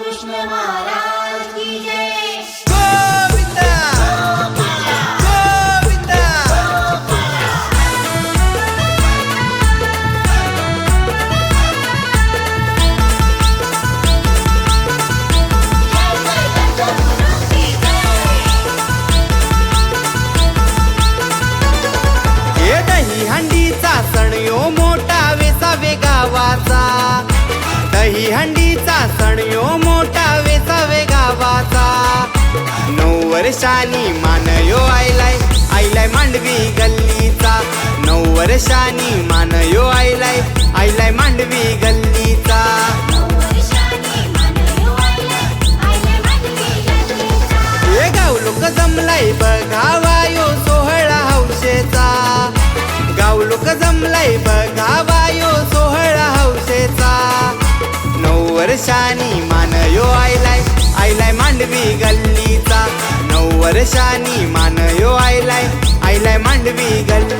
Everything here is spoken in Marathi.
कृष्ण महाराज की जय। गोविंदा गोविंदा हे दही हंडीचा सण यो मोठा वेसावे गावाचा, दही हंडीचा सण यो मोठा वेसावे गावाचा। 9 वर्षांनी मान यो आयलाय, आयलाय मांडवी गल्लीचा। 9 वर्षांनी मान यो आयलाय, आयलाय मांडवी गल्लीचा। हे गाव लोक जमलाय बघावा यो सोहळा हौशेचा, गाव लोक जमलाय बघावा यो सोहळा हौशेचा। 9 वर्षांनी मान यो आयलाय, आयलाय मांडवी गल्लीचा। 9 वर्षांनी मान यो आयलाय, आयलाय मांडवी गल्ली।